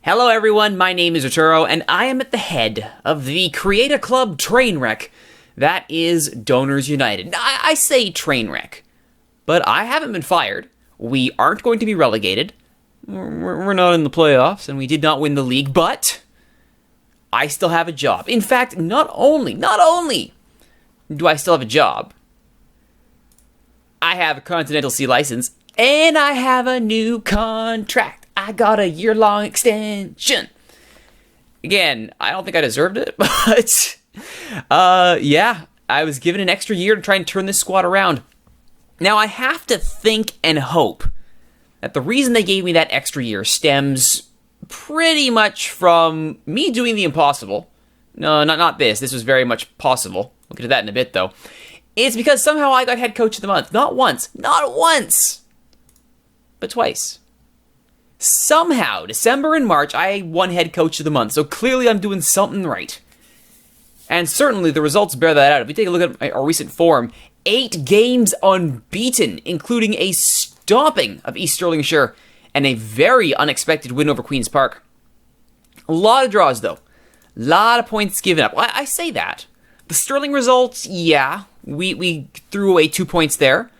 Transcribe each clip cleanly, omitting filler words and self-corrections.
Hello everyone, my name is Rituro, and I am at the head of the Create a Club train wreck that is Donors United. I say train wreck, but I haven't been fired. We aren't going to be relegated. We're not in the playoffs, and we did not win the league, but I still have a job. In fact, not only do I still have a job, I have a Continental C license, and I have a new contract. I got a year-long extension. Again, I don't think I deserved it, but yeah, I was given an extra year to try and turn this squad around. Now, I have to think and hope that the reason they gave me that extra year stems pretty much from me doing the impossible. No, not this. This was very much possible. We'll get to that in a bit, though. It's because somehow I got head coach of the month. Not once, but twice. Somehow, December and March, I won head coach of the month, so clearly I'm doing something right. And certainly the results bear that out. If we take a look at our recent form, 8 games unbeaten, including a stomping of East Stirlingshire and a very unexpected win over Queen's Park. A lot of draws, though. A lot of points given up. I say that. The Stirling results, yeah, we threw away 2 points there,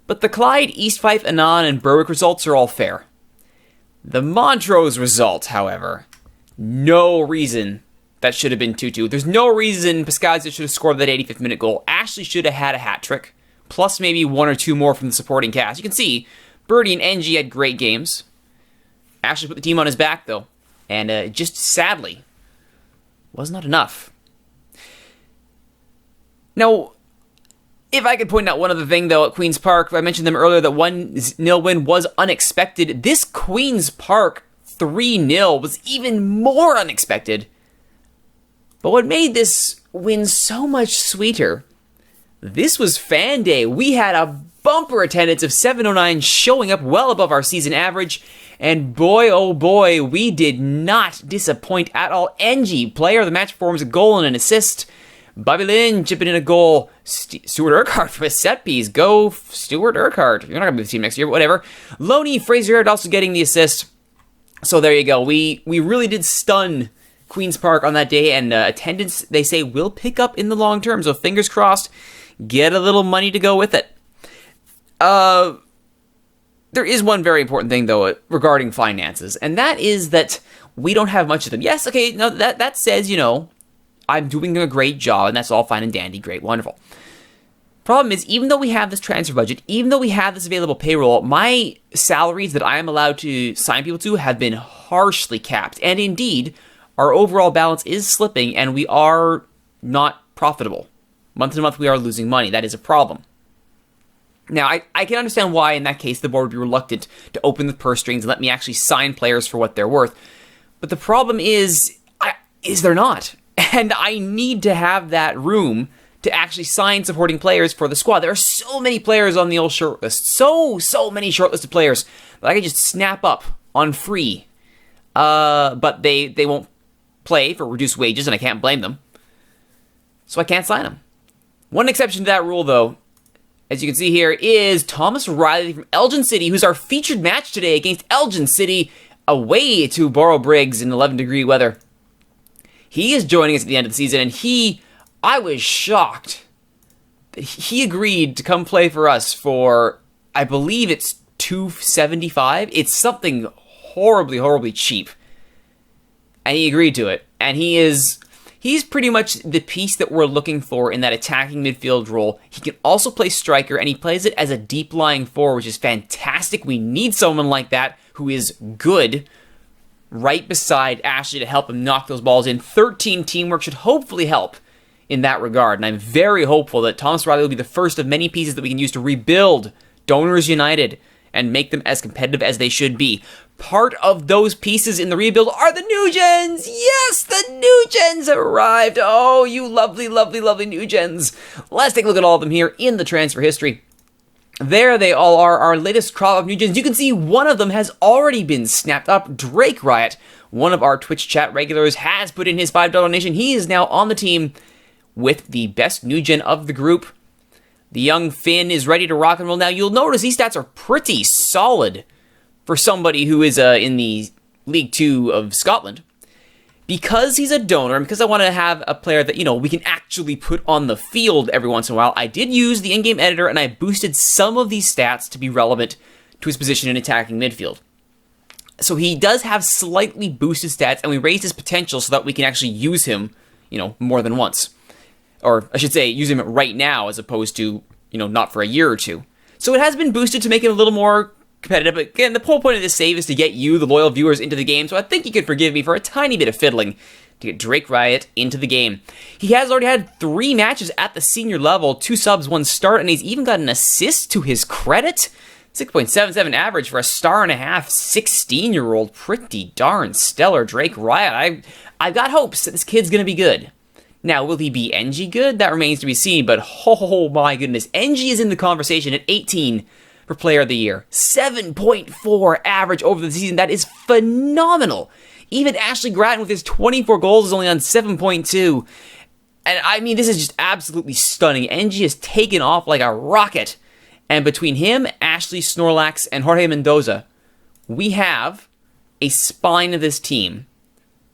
but the Clyde, East Fife, Annan, and Berwick results are all fair. The Montrose result, however, no reason that should have been 2-2. There's no reason Piscazia should have scored that 85th minute goal. Ashley should have had a hat trick, plus maybe 1 or 2 more from the supporting cast. You can see Birdie and NG had great games. Ashley put the team on his back, though, and just sadly was not enough. Now, if I could point out one other thing, though, at Queen's Park, I mentioned them earlier, that 1-0 win was unexpected. This Queen's Park 3-0 was even more unexpected. But what made this win so much sweeter, this was fan day. We had a bumper attendance of 709 showing up well above our season average. And boy, oh boy, we did not disappoint at all. NG, player of the match, performs a goal and an assist. Bobby Lynn chipping in a goal. Stuart Urquhart for a set piece. Go, Stuart Urquhart. You're not going to be the team next year, but whatever. Loney Fraser also getting the assist. So there you go. We really did stun Queen's Park on that day, and attendance, they say, will pick up in the long term. So fingers crossed, get a little money to go with it. There is one very important thing, though, regarding finances, and that is that we don't have much of them. Yes, okay, no, that says, I'm doing a great job, and that's all fine and dandy, great, wonderful. Problem is, even though we have this transfer budget, even though we have this available payroll, my salaries that I am allowed to sign people to have been harshly capped. And indeed, our overall balance is slipping, and we are not profitable. Month to month, we are losing money. That is a problem. Now, I can understand why, in that case, the board would be reluctant to open the purse strings and let me actually sign players for what they're worth. But the problem is they're not. And I need to have that room to actually sign supporting players for the squad. There are so many players on the old shortlist. So many shortlisted players that I can just snap up on free. But they won't play for reduced wages, and I can't blame them. So I can't sign them. One exception to that rule, though, as you can see here, is Thomas Riley from Elgin City, who's our featured match today against Elgin City, away to Borough-Briggs in 11-degree weather. He is joining us at the end of the season, and I was shocked that he agreed to come play for us for, I believe it's $275. It's something horribly cheap. And he agreed to it. And he's pretty much the piece that we're looking for in that attacking midfield role. He can also play striker, and he plays it as a deep-lying forward, which is fantastic. We need someone like that who is good right beside Ashley to help him knock those balls in. 13 teamwork should hopefully help in that regard, and I'm very hopeful that Thomas Riley will be the first of many pieces that we can use to rebuild Donors United and make them as competitive as they should be. Part of those pieces in the rebuild are the new gens! Yes, the new gens have arrived! Oh, you lovely new gens. Let's take a look at all of them here in the transfer history. There they all are, our latest crop of new gens. You can see one of them has already been snapped up. Drake Riot, one of our Twitch chat regulars, has put in his $5 donation. He is now on the team with the best new gen of the group. The young Finn is ready to rock and roll. Now, you'll notice these stats are pretty solid for somebody who is in the League Two of Scotland. Because he's a donor, and because I want to have a player that, we can actually put on the field every once in a while, I did use the in-game editor, and I boosted some of these stats to be relevant to his position in attacking midfield. So he does have slightly boosted stats, and we raised his potential so that we can actually use him, more than once. Or I should say, use him right now as opposed to, not for a year or two. So it has been boosted to make him a little more competitive. But again, the whole point of this save is to get you, the loyal viewers, into the game. So I think you could forgive me for a tiny bit of fiddling to get Drake Riot into the game. He has already had 3 matches at the senior level, 2 subs, 1 start, and he's even got an assist to his credit. 6.77 average for a 1.5 star, 16-year-old. Pretty darn stellar Drake Riot. I've got hopes that this kid's going to be good. Now, will he be NG good? That remains to be seen, but oh my goodness. NG is in the conversation at 18 for Player of the Year. 7.4 average over the season. That is phenomenal. Even Ashley Grattan with his 24 goals is only on 7.2. And I mean, this is just absolutely stunning. NG has taken off like a rocket. And between him, Ashley, Snorlax, and Jorge Mendoza, we have a spine of this team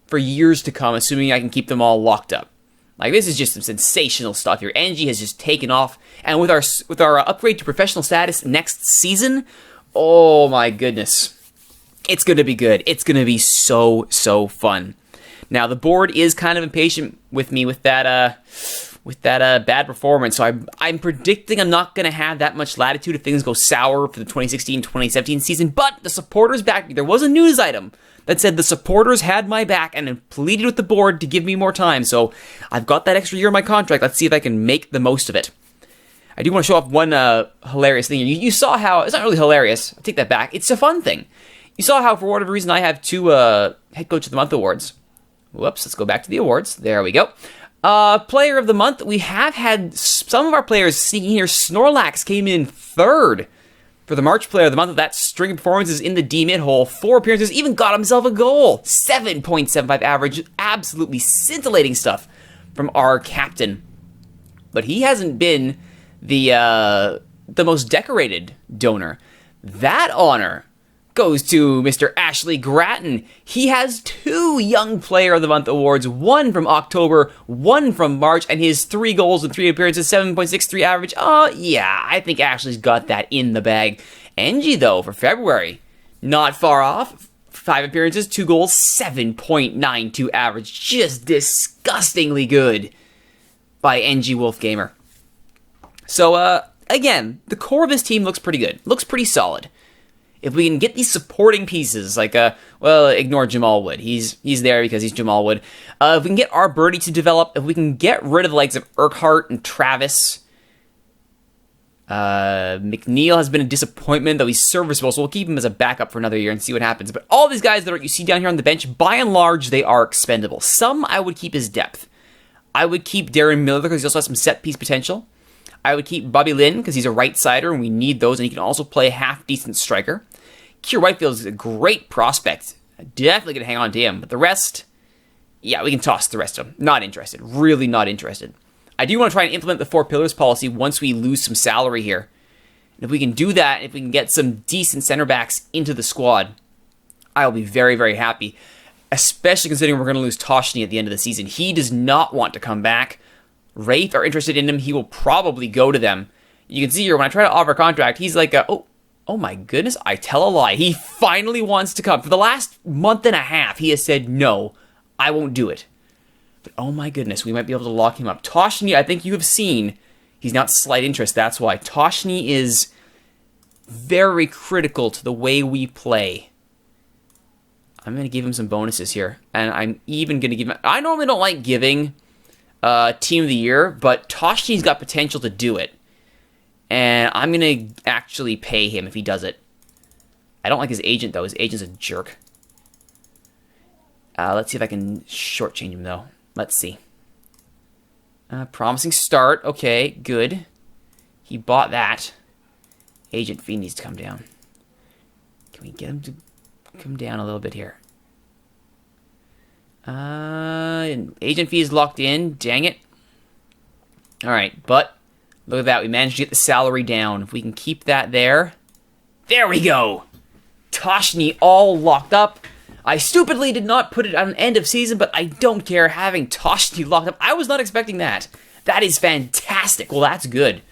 for years to come, assuming I can keep them all locked up. Like, this is just some sensational stuff here. NG has just taken off, and with our upgrade to professional status next season, oh my goodness, it's going to be good. It's going to be so fun. Now, the board is kind of impatient with me with that bad performance, so I'm predicting I'm not going to have that much latitude if things go sour for the 2016-2017 season, but the supporters backed me. There was a news item that said the supporters had my back and pleaded with the board to give me more time, so I've got that extra year in my contract. Let's see if I can make the most of it. I do want to show off one hilarious thing. You saw how, it's not really hilarious, I take that back, it's a fun thing. You saw how, for whatever reason, I have 2 Head Coach of the Month awards. Whoops, let's go back to the awards. There we go. Player of the Month, we have had some of our players sneaking here. Snorlax came in 3rd for the March Player of the Month with that string of performances in the D-mid hole. 4 appearances, even got himself a goal. 7.75 average, absolutely scintillating stuff from our captain. But he hasn't been the most decorated donor. That honor goes to Mr. Ashley Grattan. He has 2 Young Player of the Month awards, 1 from October, 1 from March, and his 3 goals and 3 appearances, 7.63 average. Oh, yeah, I think Ashley's got that in the bag. NG, though, for February, not far off. 5 appearances, 2 goals, 7.92 average. Just disgustingly good by NG Wolf Gamer. So, again, the core of this team looks pretty good. Looks pretty solid. If we can get these supporting pieces, like, ignore Jamal Wood. He's there because he's Jamal Wood. If we can get our birdie to develop, if we can get rid of the likes of Urquhart and Travis. McNeil has been a disappointment, though he's serviceable, so we'll keep him as a backup for another year and see what happens. But all these guys that you see down here on the bench, by and large, they are expendable. Some I would keep as depth. I would keep Darren Miller because he also has some set-piece potential. I would keep Bobby Lynn because he's a right-sider and we need those, and he can also play a half-decent striker. Keir Whitefield is a great prospect. Definitely going to hang on to him. But the rest, yeah, we can toss the rest of them. Not interested. Really not interested. I do want to try and implement the 4 pillars policy once we lose some salary here. And if we can do that, if we can get some decent center backs into the squad, I'll be very, very happy. Especially considering we're going to lose Toshny at the end of the season. He does not want to come back. Wraith are interested in him. He will probably go to them. You can see here, when I try to offer a contract, he's like, oh my goodness, I tell a lie. He finally wants to come. For the last month and a half, he has said, no, I won't do it. But oh my goodness, we might be able to lock him up. Toshny, I think you have seen, he's not slight interest. That's why. Toshny is very critical to the way we play. I'm going to give him some bonuses here. And I'm even going to give him... I normally don't like giving Team of the Year, but Toshny's got potential to do it. And I'm going to actually pay him if he does it. I don't like his agent, though. His agent's a jerk. Let's see if I can shortchange him, though. Let's see. Promising start. Okay, good. He bought that. Agent fee needs to come down. Can we get him to come down a little bit here? Agent fee is locked in. Dang it. Alright, but... look at that, we managed to get the salary down. If we can keep that there. There we go! Toshny all locked up. I stupidly did not put it on an end of season, but I don't care. Having Toshny locked up, I was not expecting that. That is fantastic. Well, that's good.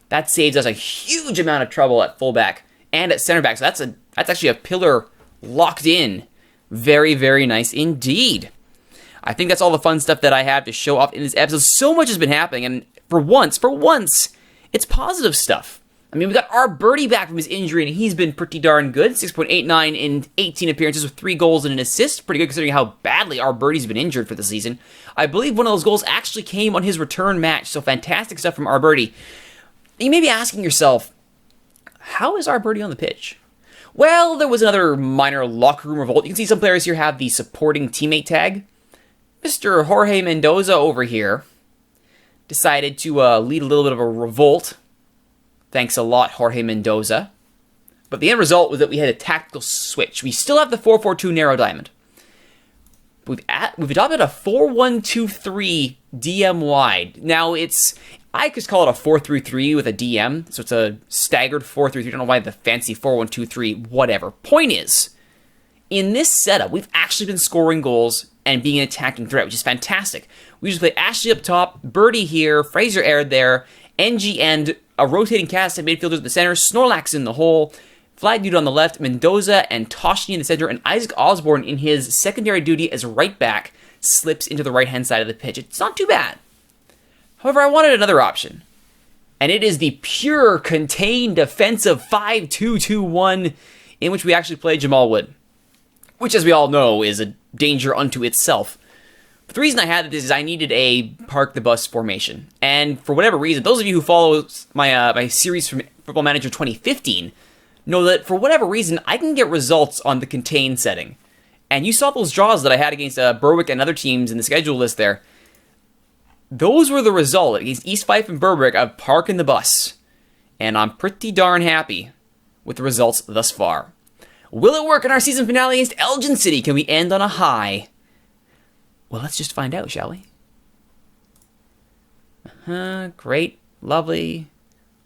That saves us a huge amount of trouble at fullback and at center back. So that's actually a pillar locked in. Very, very nice indeed. I think that's all the fun stuff that I have to show off in this episode. So much has been happening, and for once, it's positive stuff. I mean, we got our Birdie back from his injury, and he's been pretty darn good. 6.89 in 18 appearances with 3 goals and an assist. Pretty good considering how badly our Birdie's been injured for the season. I believe one of those goals actually came on his return match, so fantastic stuff from our Birdie. You may be asking yourself, how is our Birdie on the pitch? Well, there was another minor locker room revolt. You can see some players here have the supporting teammate tag. Mr. Jorge Mendoza over here decided to lead a little bit of a revolt. Thanks a lot, Jorge Mendoza. But the end result was that we had a tactical switch. We still have the 4-4-2 narrow diamond. We've adopted a 4-1-2-3 DM wide. Now I could call it a 4-3-3 with a DM, so it's a staggered 4-3-3. I don't know why the fancy 4-1-2-3, whatever. Point is, in this setup, we've actually been scoring goals and being an attacking threat, which is fantastic. We just play Ashley up top, Birdie here, Fraser Aird there, NG and a rotating cast of midfielders in the center, Snorlax in the hole, Flag Dude on the left, Mendoza and Toshny in the center, and Isaac Osborne in his secondary duty as right back slips into the right-hand side of the pitch. It's not too bad. However, I wanted another option, and it is the pure contained defensive 5-2-2-1 in which we actually play Jamal Wood, which, as we all know, is a danger unto itself. But the reason I had this is I needed a park the bus formation. And for whatever reason, those of you who follow my series from Football Manager 2015 know that for whatever reason, I can get results on the contain setting. And you saw those draws that I had against Berwick and other teams in the schedule list there. Those were the result against East Fife and Berwick of parking the bus. And I'm pretty darn happy with the results thus far. Will it work in our season finale against Elgin City? Can we end on a high? Well, let's just find out, shall we? Great. Lovely.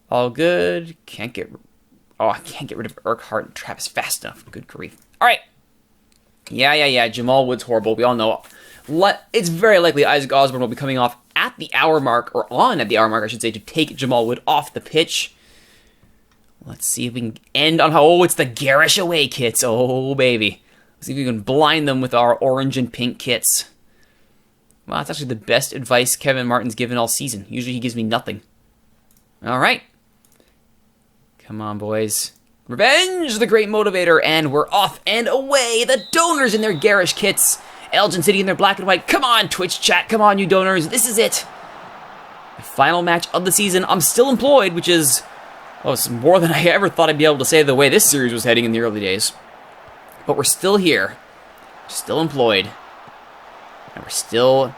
All good. I can't get rid of Urquhart and Travis fast enough. Good grief. All right. Yeah. Jamal Wood's horrible. We all know. It's very likely Isaac Osborne will be coming off at the hour mark, or on at the hour mark, I should say, to take Jamal Wood off the pitch. Let's see if we can end on how... Oh, it's the garish away kits. Oh, baby. Let's see if we can blind them with our orange and pink kits. Well, that's actually the best advice Kevin Martin's given all season. Usually he gives me nothing. All right. Come on, boys. Revenge, the great motivator, and we're off and away. The donors in their garish kits. Elgin City in their black and white. Come on, Twitch chat. Come on, you donors. This is it. The final match of the season. I'm still employed, which is... Oh, it's more than I ever thought I'd be able to say the way this series was heading in the early days. But we're still here. Still employed. And we're still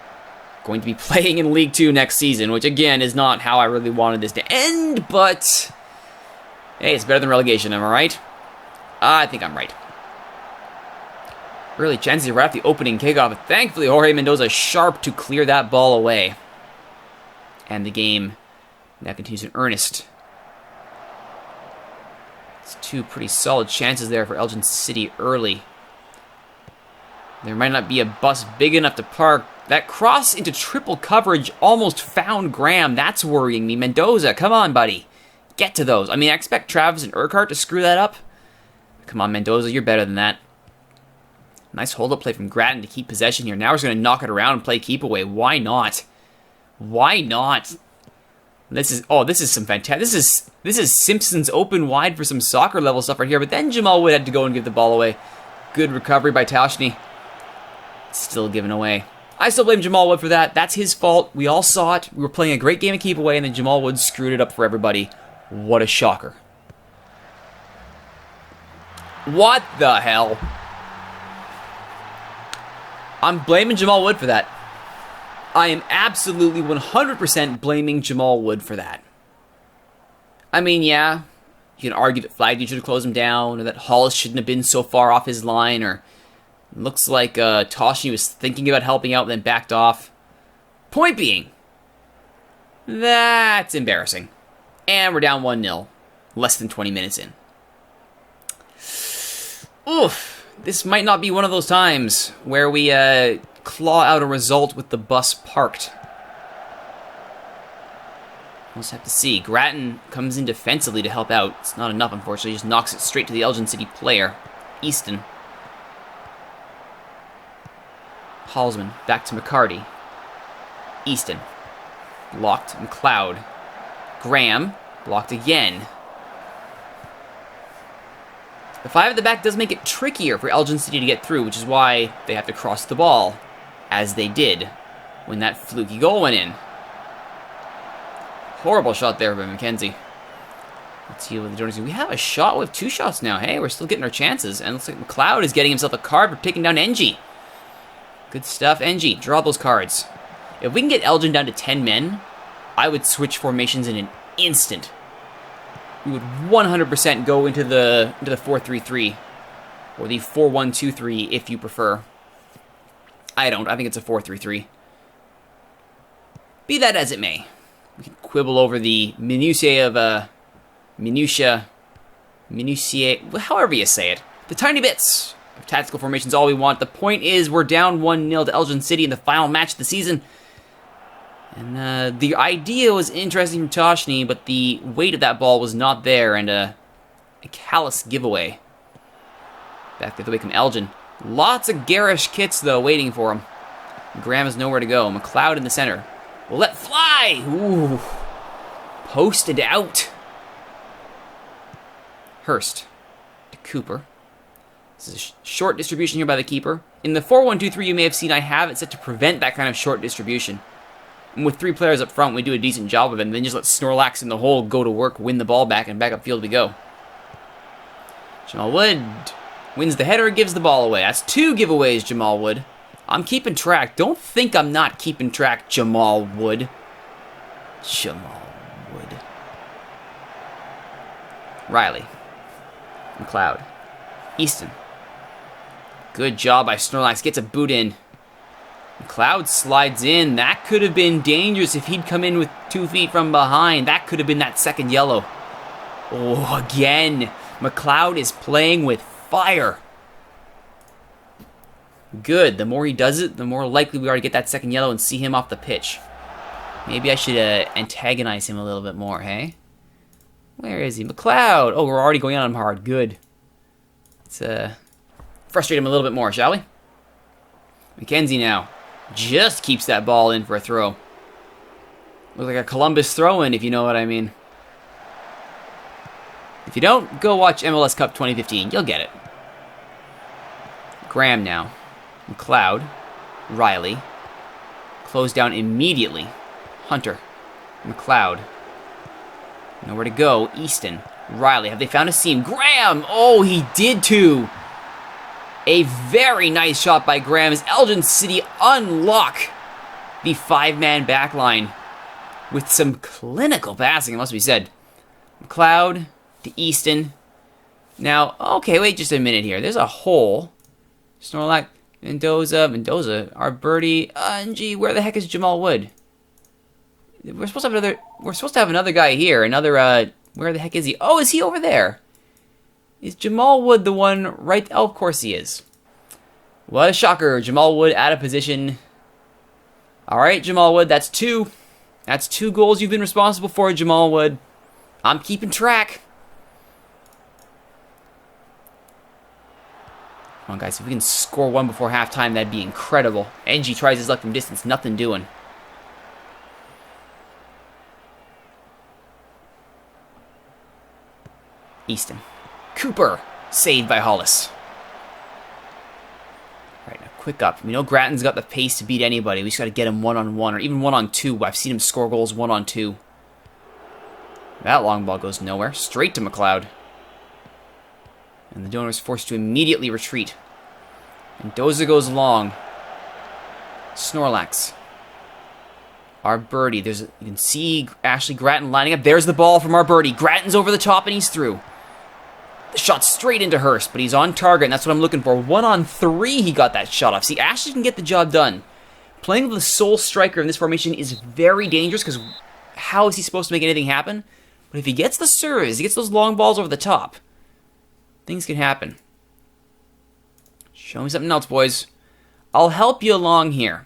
going to be playing in League 2 next season, which again is not how I really wanted this to end, but hey, it's better than relegation, am I right? I think I'm right. Really chances right at the opening kickoff, but thankfully Jorge Mendoza is sharp to clear that ball away. And the game now continues in earnest. It's 2 pretty solid chances there for Elgin City early. There might not be a bus big enough to park. That cross into triple coverage almost found Graham. That's worrying me. Mendoza, come on, buddy. Get to those. I mean, I expect Travis and Urquhart to screw that up. Come on, Mendoza, you're better than that. Nice hold-up play from Grattan to keep possession here. Now we're going to knock it around and play keep away. Why not? Why not? This is some fantastic... This is Simpsons open wide for some soccer level stuff right here. But then Jamal Wood had to go and give the ball away. Good recovery by Toshny. Still given away. I still blame Jamal Wood for that. That's his fault. We all saw it. We were playing a great game of keep away, and then Jamal Wood screwed it up for everybody. What a shocker. What the hell? I'm blaming Jamal Wood for that. I am absolutely 100% blaming Jamal Wood for that. I mean, yeah, you can argue that Flaggy should have closed him down, or that Hollis shouldn't have been so far off his line, or looks like Toshny was thinking about helping out and then backed off. Point being, that's embarrassing. And we're down 1-0, less than 20 minutes in. Oof. This might not be one of those times where we claw out a result with the bus parked. We'll just have to see. Grattan comes in defensively to help out. It's not enough, unfortunately. He just knocks it straight to the Elgin City player. Easton. Halsman. Back to McCarty. Easton. Blocked. McLeod. Graham. Blocked again. The 5 at the back does make it trickier for Elgin City to get through, which is why they have to cross the ball, as they did when that fluky goal went in. Horrible shot there by McKenzie. Let's see what the Jordan's doing. We have a shot. We have 2 shots now. Hey, we're still getting our chances. And it looks like McLeod is getting himself a card for taking down NG. Good stuff, NG. Draw those cards. If we can get Elgin down to 10 men, I would switch formations in an instant. We would 100% go into the 4-3-3. Or the 4-1-2-3 if you prefer. I don't. I think it's a 4-3-3. Be that as it may. We can quibble over the minutiae of, minutiae, however you say it. The tiny bits of tactical formation's all we want. The point is we're down 1-0 to Elgin City in the final match of the season. And the idea was interesting from Toshny, but the weight of that ball was not there, and a callous giveaway. Back the other way come Elgin. Lots of garish kits, though, waiting for him. Graham has nowhere to go. McLeod in the center. Will let fly! Ooh. Posted out. Hurst to Cooper. This is a short distribution here by the keeper. In the 4-1-2-3 you may have seen I have it set to prevent that kind of short distribution. And with 3 players up front, we do a decent job of it, and then just let Snorlax in the hole go to work, win the ball back, and back upfield we go. Jamal Wood wins the header, gives the ball away. That's 2 giveaways, Jamal Wood. I'm keeping track. Don't think I'm not keeping track, Jamal Wood. Jamal Wood. Riley. McLeod. Easton. Good job by Snorlax. Gets a boot in. McLeod slides in. That could have been dangerous if he'd come in with 2 feet from behind. That could have been that second yellow. Oh, again. McLeod is playing with fire. Good. The more he does it, the more likely we are to get that second yellow and see him off the pitch. Maybe I should antagonize him a little bit more, hey? Where is he? McLeod! Oh, we're already going on him hard. Good. Let's frustrate him a little bit more, shall we? McKenzie now. Just keeps that ball in for a throw. Looks like a Columbus throw-in, if you know what I mean. If you don't, go watch MLS Cup 2015. You'll get it. Graham now. McLeod. Riley. Closed down immediately. Hunter. McLeod. Nowhere to go. Easton. Riley. Have they found a seam? Graham! Oh, he did too. A very nice shot by Graham as Elgin City unlock the 5-man backline with some clinical passing, it must be said. McLeod to Easton. Now, okay, wait just a minute here. There's a hole. Snorlax, Mendoza, our birdie. Gee, where the heck is Jamal Wood? We're supposed to have another guy here. Where the heck is he? Oh, is he over there? Is Jamal Wood the one right? Oh, of course he is. What a shocker. Jamal Wood out of position. All right, Jamal Wood, that's 2. That's 2 goals you've been responsible for, Jamal Wood. I'm keeping track. Come on, guys. If we can score 1 before halftime, that'd be incredible. NG tries his luck from distance. Nothing doing. Easton. Cooper. Saved by Hollis. Alright, now quick up. We know Grattan's got the pace to beat anybody. We just got to get him 1-on-1 or even 1-on-2. I've seen him score goals 1-on-2. That long ball goes nowhere. Straight to McLeod. And the donor is forced to immediately retreat. And Doza goes long. Snorlax. Our birdie. You can see Ashley Grattan lining up. There's the ball from our birdie. Grattan's over the top and he's through. The shot straight into Hurst, but he's on target, and that's what I'm looking for. 1-on-3, he got that shot off. See, Ashley can get the job done. Playing with the sole striker in this formation is very dangerous, because how is he supposed to make anything happen? But if he gets the serves, he gets those long balls over the top, things can happen. Show me something else, boys. I'll help you along here.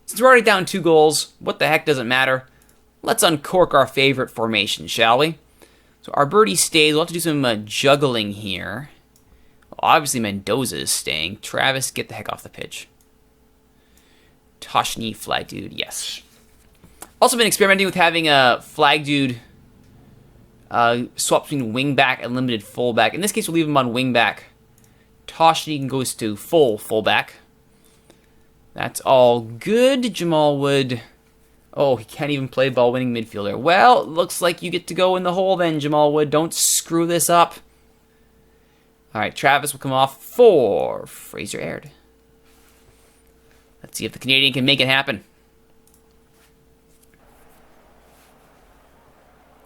Since we're already down 2 goals, what the heck doesn't matter? Let's uncork our favorite formation, shall we? So our birdie stays. We'll have to do some juggling here. Well, obviously Mendoza is staying. Travis, get the heck off the pitch. Toshny, flag dude, yes. Also been experimenting with having a flag dude swap between wingback and limited fullback. In this case, we'll leave him on wingback. Toshny goes to fullback. That's all good. Jamal Wood. Oh, he can't even play ball-winning midfielder. Well, looks like you get to go in the hole then, Jamal Wood. Don't screw this up. All right, Travis will come off for Fraser Aird. Let's see if the Canadian can make it happen.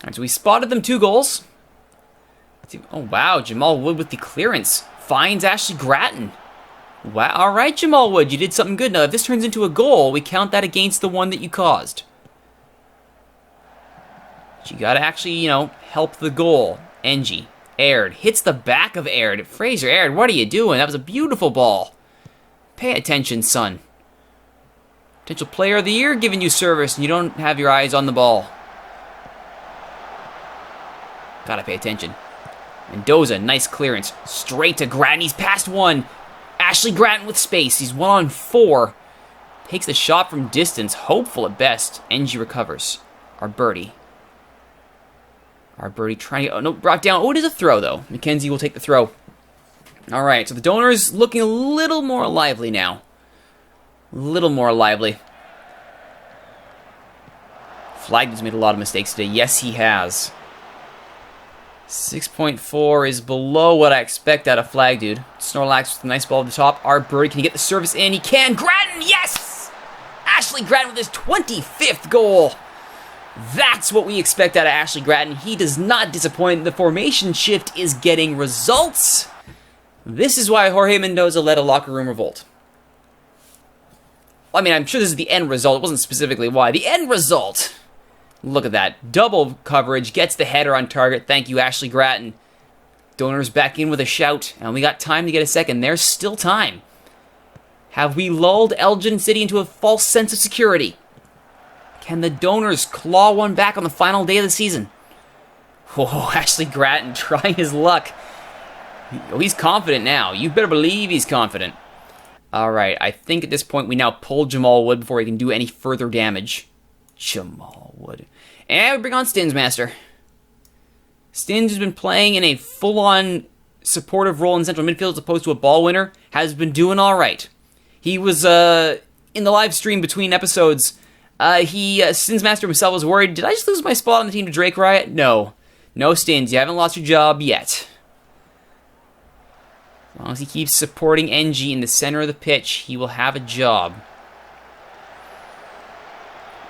All right, so we spotted them 2 goals. Let's see. Oh, wow, Jamal Wood with the clearance. Finds Ashley Grattan. Wow, all right, Jamal Wood, you did something good. Now, if this turns into a goal, we count that against the one that you caused. But you got to actually, help the goal. Ng, Aird, hits the back of Aird. Fraser Aird, what are you doing? That was a beautiful ball. Pay attention, son. Potential player of the year giving you service, and you don't have your eyes on the ball. Got to pay attention. Mendoza, nice clearance. Straight to Grattan. He's past 1. Ashley Grattan with space. He's 1-on-4. Takes the shot from distance. Hopeful at best. Ng recovers. Our birdie trying to... Oh, no, brought down. Oh, it is a throw, though. McKenzie will take the throw. All right, so the Donors looking a little more lively now. A little more lively. Flagden's made a lot of mistakes today. Yes, he has. 6.4 is below what I expect out of Flag Dude. Snorlax with a nice ball at the top. Our birdie, can he get the service in? He can. Grattan, yes! Ashley Grattan with his 25th goal. That's what we expect out of Ashley Grattan. He does not disappoint. The formation shift is getting results. This is why Jorge Mendoza led a locker room revolt. I mean, I'm sure this is the end result. It wasn't specifically why. The end result... Look at that. Double coverage. Gets the header on target. Thank you, Ashley Grattan. Donors back in with a shout. And we got time to get a second. There's still time. Have we lulled Elgin City into a false sense of security? Can the Donors claw one back on the final day of the season? Oh, Ashley Grattan trying his luck. Oh, he's confident now. You better believe he's confident. All right. I think at this point we now pull Jamal Wood before he can do any further damage. Jamal Wood. And we bring on Stinsmaster. Stins has been playing in a full-on supportive role in central midfield as opposed to a ball winner. Has been doing all right. He was in the live stream between episodes. Stinsmaster himself was worried. Did I just lose my spot on the team to Drake Riot? No. No, Stins. You haven't lost your job yet. As long as he keeps supporting NG in the center of the pitch, he will have a job.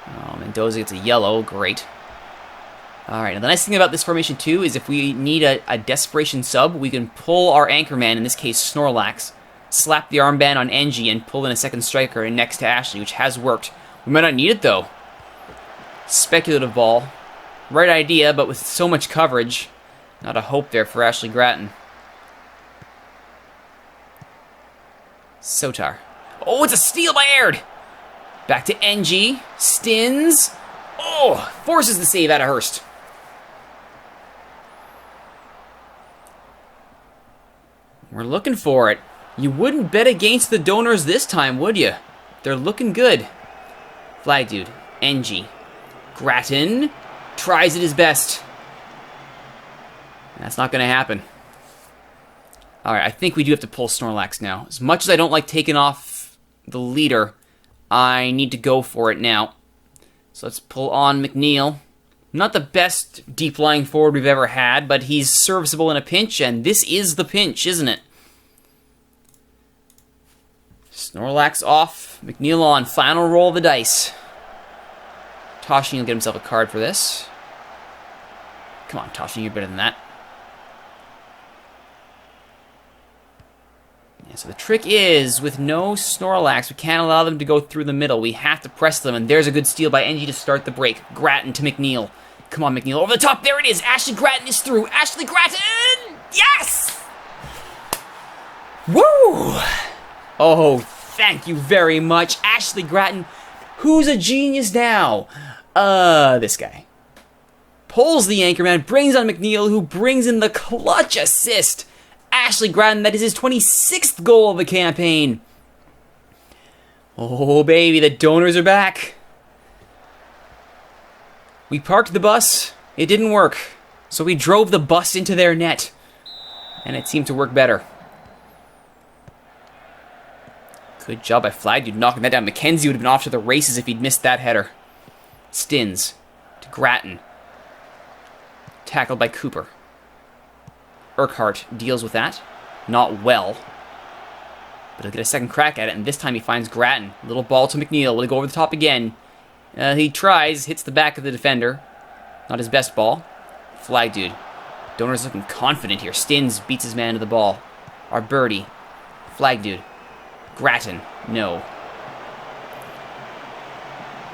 Oh, Mendoza gets a yellow. Great. Alright, now the nice thing about this formation, too, is if we need a desperation sub, we can pull our anchorman, in this case Snorlax, slap the armband on NG, and pull in a second striker next to Ashley, which has worked. We might not need it, though. Speculative ball. Right idea, but with so much coverage, not a hope there for Ashley Grattan. Sotar. Oh, it's a steal by Aird! Back to NG. Stins. Oh, forces the save out of Hurst. We're looking for it. You wouldn't bet against the Donors this time, would you? They're looking good. Flag Dude. NG. Grattan tries it his best. That's not going to happen. Alright, I think we do have to pull Snorlax now. As much as I don't like taking off the leader, I need to go for it now. So let's pull on McNeil. Not the best deep-lying forward we've ever had, but he's serviceable in a pinch, and this is the pinch, isn't it? Snorlax off, McNeil on. Final roll of the dice. Toshin will get himself a card for this. Come on, Toshin, you're better than that. Yeah, so the trick is, with no Snorlax, we can't allow them to go through the middle. We have to press them, and there's a good steal by NG to start the break. Grattan to McNeil. Come on, McNeil. Over the top, there it is. Ashley Grattan is through. Ashley Grattan! Yes! Woo! Oh, thank you very much, Ashley Grattan. Who's a genius now? This guy. Pulls the anchorman, brings on McNeil, who brings in the clutch assist. Ashley Grattan, that is his 26th goal of the campaign. Oh, baby, the donors are back. We parked the bus. It didn't work. So we drove the bus into their net. And it seemed to work better. Good job by Flag dude knocking that down. McKenzie would have been off to the races if he'd missed that header. Stins to Grattan. Tackled by Cooper. Urquhart deals with that. Not well. But he'll get a second crack at it, and this time he finds Grattan. Little ball to McNeil. Will he go over the top again? He tries, hits the back of the defender. Not his best ball. Flag dude. Donor's looking confident here. Stins beats his man to the ball. Our birdie. Flag dude. Grattan. No.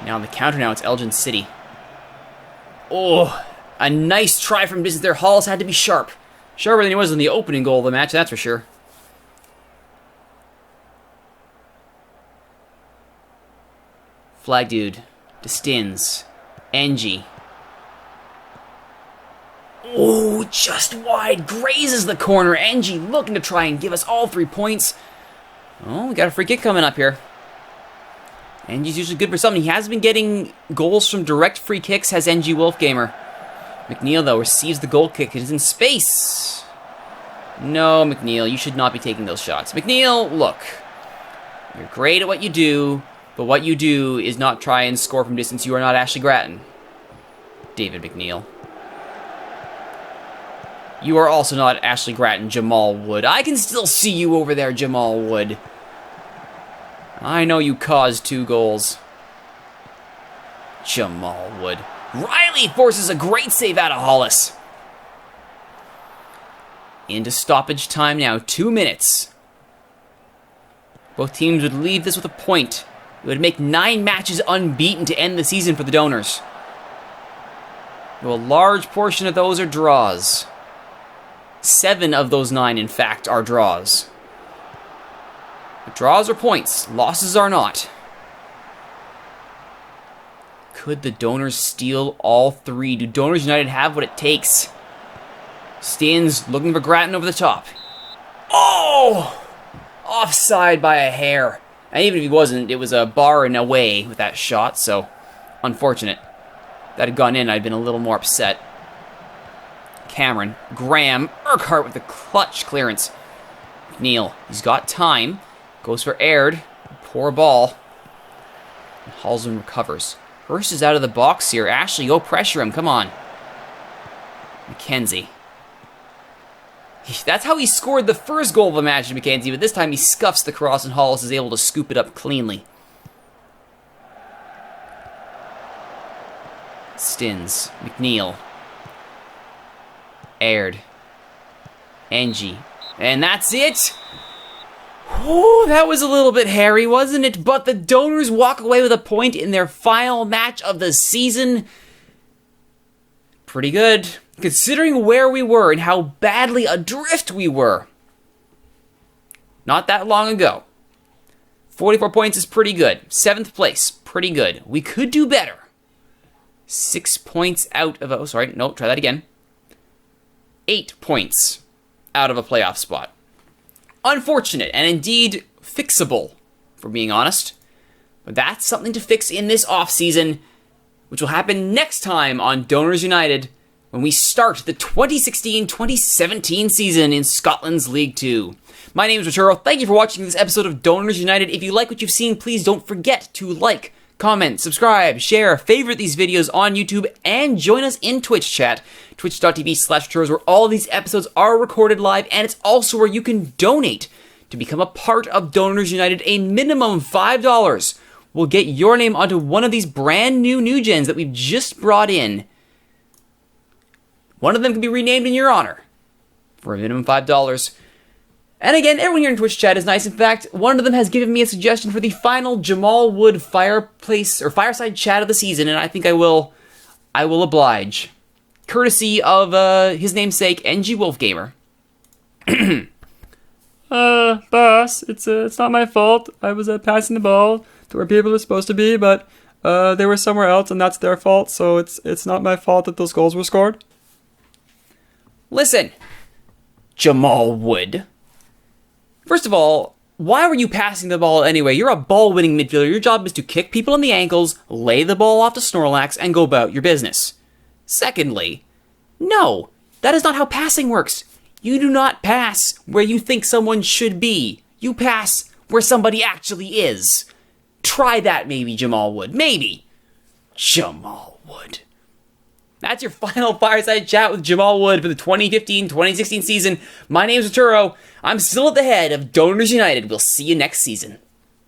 Now on the counter now, it's Elgin City. Oh, a nice try from distance there. Hollis had to be sharp. Sharper than he was in the opening goal of the match, that's for sure. Flag dude. To Stins. Ng. Oh, just wide. Grazes the corner. Ng looking to try and give us all 3 points. Oh, we got a free kick coming up here. Ng's usually good for something. He has been getting goals from direct free kicks, has NG Wolfgamer. McNeil, though, receives the goal kick. It is in space. No, McNeil, you should not be taking those shots. McNeil, look. You're great at what you do, but what you do is not try and score from distance. You are not Ashley Grattan. David McNeil. You are also not Ashley Grattan, Jamal Wood. I can still see you over there, Jamal Wood. I know you caused 2 goals. Jamal Wood. Riley forces a great save out of Hollis. Into stoppage time now. 2 minutes. Both teams would leave this with a point. It would make 9 matches unbeaten to end the season for the Donors. Though a large portion of those are draws. 7 of those 9, in fact, are draws. But draws are points. Losses are not. Could the Donors steal all 3? Do Donors United have what it takes? Stins looking for Grattan over the top. Oh! Offside by a hair. And even if he wasn't, it was a bar and away with that shot, so unfortunate. If that had gone in, I'd been a little more upset. Cameron, Graham, Urquhart with the clutch clearance. Neil, he's got time. Goes for Aird. Poor ball. And Halsman recovers. Hurst is out of the box here. Ashley, go pressure him. Come on. McKenzie. That's how he scored the first goal of the match, McKenzie, but this time he scuffs the cross and Hollis is able to scoop it up cleanly. Stins. McNeil. Aird. Ng. And that's it! Oh, that was a little bit hairy, wasn't it? But the Donors walk away with a point in their final match of the season. Pretty good, considering where we were and how badly adrift we were. Not that long ago. 44 points is pretty good. 7th place, pretty good. We could do better. 6 points out of a... Oh, sorry, no, try that again. 8 points out of a playoff spot. Unfortunate, and indeed fixable, for being honest. But that's something to fix in this offseason, which will happen next time on Donors United, when we start the 2016-2017 season in Scotland's League 2. My name is Rituro. Thank you for watching this episode of Donors United. If you like what you've seen, please don't forget to like, comment, subscribe, share, favorite these videos on YouTube, and join us in Twitch chat, twitch.tv/Rituros, where all of these episodes are recorded live, and it's also where you can donate to become a part of Donors United. A minimum of $5 will get your name onto one of these brand new gens that we've just brought in. One of them can be renamed in your honor for a minimum of $5. And again, everyone here in Twitch chat is nice. In fact, one of them has given me a suggestion for the final Jamal Wood fireplace or fireside chat of the season, and I think I will oblige. Courtesy of his namesake, NG Wolfgamer. Boss, it's not my fault. I was passing the ball to where people are supposed to be, but they were somewhere else, and that's their fault. So it's not my fault that those goals were scored. Listen, Jamal Wood. First of all, why were you passing the ball anyway? You're a ball-winning midfielder. Your job is to kick people in the ankles, lay the ball off to Snorlax, and go about your business. Secondly, no, that is not how passing works. You do not pass where you think someone should be. You pass where somebody actually is. Try that maybe, Jamal Wood. Maybe. Jamal Wood. That's your final fireside chat with Jamal Wood for the 2015-2016 season. My name is Rituro. I'm still at the head of Donors United. We'll see you next season.